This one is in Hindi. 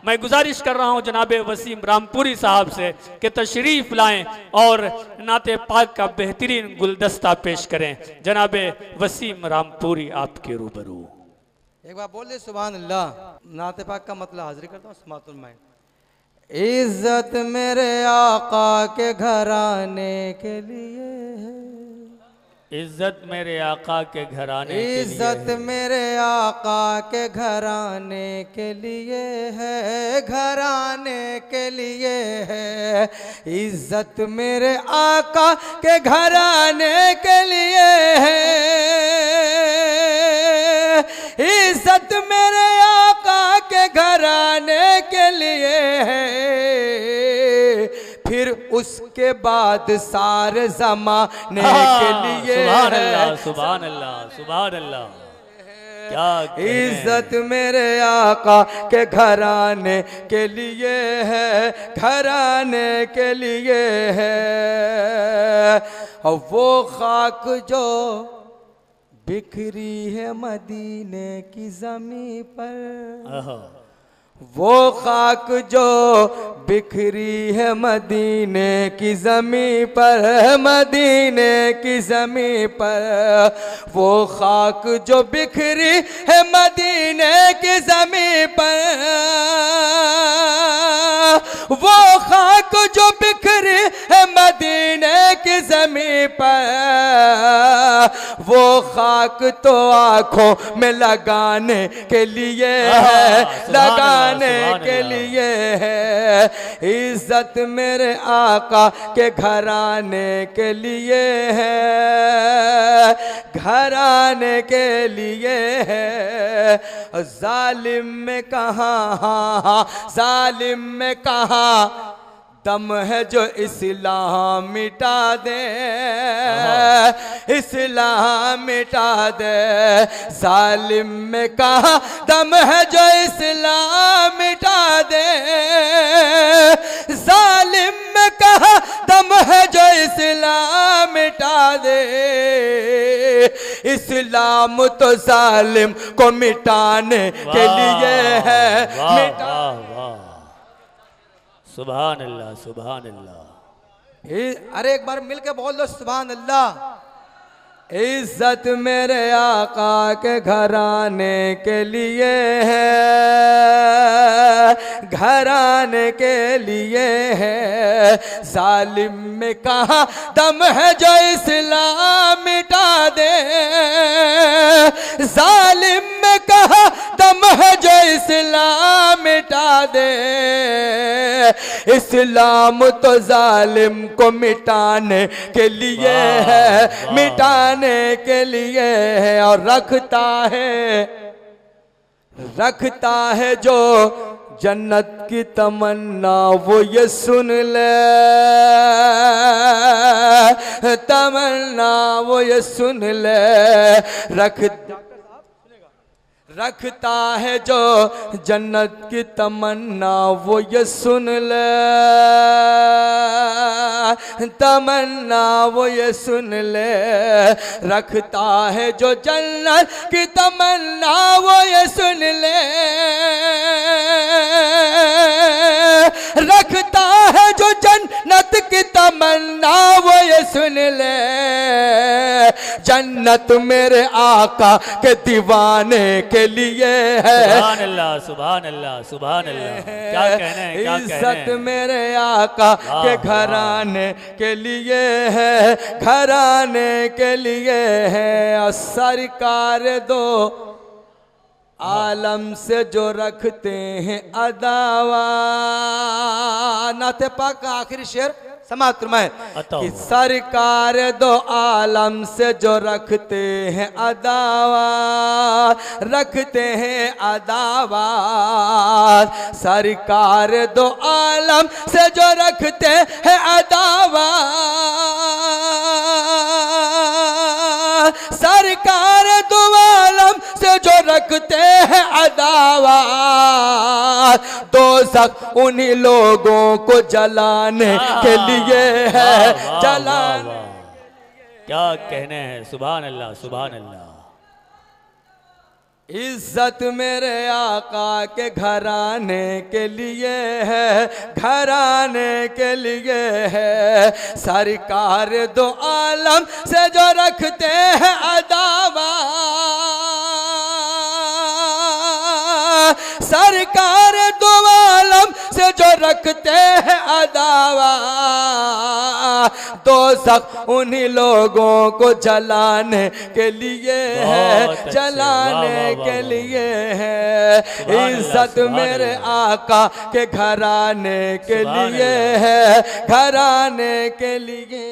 मैं गुजारिश कर रहा हूं जनाब वसीम रामपुरी साहब से कि तशरीफ लाएं और नाते पाक का बेहतरीन गुलदस्ता पेश करें। जनाब वसीम रामपुरी आपके रूबरू। एक बार बोल दे सुभान अल्लाह। नाते पाक का मतलब हाजिर करता हूँ समातुल माइन। इज्जत मेरे आका के घराने के लिए है, इज्जत मेरे आका के घराने इज्जत मेरे आका के घराने के लिए है, घराने के लिए है। इज्जत मेरे आका के घराने के लिए है, इज्जत मेरे आका के घराने के लिए है। फिर उसके बाद सारे ज़माने के लिए सुभान अल्लाह, सुभान अल्लाह, सुभान अल्लाह। क्या इज्जत मेरे आका के घराने के लिए है, घराने के लिए है। और वो खाक जो बिखरी है मदीने की ज़मीं पर, वो खाक जो बिखरी है मदीने की ज़मीं पर, मदीने की ज़मीं पर। वो खाक जो बिखरी है मदीने की ज़मीं पर, वो खाक जो बिखरी है मदीने की ज़मीं पर। वो खाक तो आँखों में लगाने के लिए है, लगाने के लिए है। इज्जत मेरे आका के घराने के लिए है, घराने के लिए है। जालिम में कहाँ, जालिम में कहाँ दम है जो इस्लाम मिटा दे, इस्लाम मिटा दे। जालिम में कहा दम है जो इस्लाम मिटा दे, जालिम में कहा दम है जो इस्लाम मिटा दे। इस्लाम तो जालिम को मिटाने के लिए है, मिटा। सुभान अल्लाह, सुभान अल्लाह। अरे एक बार मिलके बोल दो सुभान अल्लाह। इज्जत मेरे आका के घराने के लिए है, घराने के लिए है। जालिम में कहा दम है जो इस्लाम मिटा दे, जालिम में कहा दम है जो इस्लाम मिटा दे। इस्लाम तो जालिम को मिटाने के लिए है, मिटाने के लिए है। और रखता है जो जन्नत की तमन्ना, वो ये सुन ले, तमन्ना वो ये सुन ले। रखता है जो जन्नत की तमन्ना, वो ये सुन ले, तमन्ना वो ये सुन ले। रखता है जो जन्नत की तमन्ना, वो ये सुन ले। रखता है जो जन्नत की तमन्ना, वो ये सुन ले। जन्नत मेरे आका के दीवाने के लिए है। सुभान अल्लाह, सुभान अल्लाह, सुभान अल्लाह। क्या कहना है, क्या इज्जत मेरे आका के घराने के लिए है, घराने के लिए है। सरकार दो आलम से जो रखते हैं अदावा। नाते पाक का आखिरी शेर समाप्त फरमाए कि सरकार दो आलम से जो रखते हैं अदावा, रखते हैं अदावा। सरकार दो आलम से जो रखते हैं अदावा, सरकार दो आलम से जो रखते हैं अदावा। दोज़ख उन्हीं लोगों को जलाने के लिए है, जलाने। क्या कहने हैं। सुभान अल्लाह, सुभान अल्लाह। इज्जत मेरे आका के घराने के लिए है, घराने के लिए है। सरकार दो आलम से जो रखते हैं अदावा, सरकार दो आलम से जो रखते हैं अदावा, दोज़ख उन्हीं लोगों को जलाने के लिए है, जलाने के लिए है। इज्जत मेरे आका के घराने के लिए है, घराने के लिए।